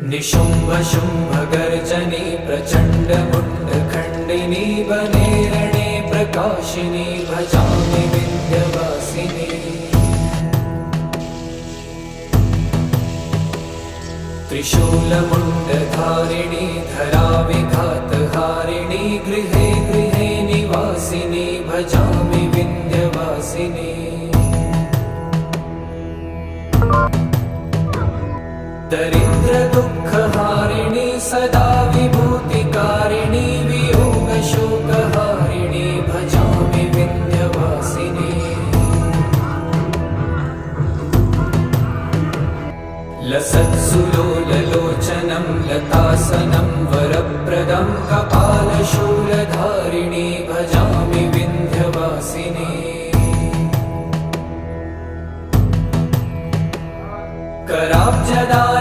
निशुम्भ शुम्भ गर्जनी प्रचण्ड मुण्डखण्डिनी वने रणे प्रकाशिनी भजामि विन्ध्यवासिनी। त्रिशूलमुण्डधारिणी धराविघातहारिणी गृहे गृहे निवासिनी भजामि विन्ध्यवासिनी। दरिद्र दुःखहारिणी सदा विभूतिकारिणी वियोगशोकहारिणी भजामि विन्ध्यवासिनी। लसत्सुलोललोचनं लतासनं वरप्रदं कपालशूलधारिणी भजामि विन्ध्यवासिनी। कराब्जदान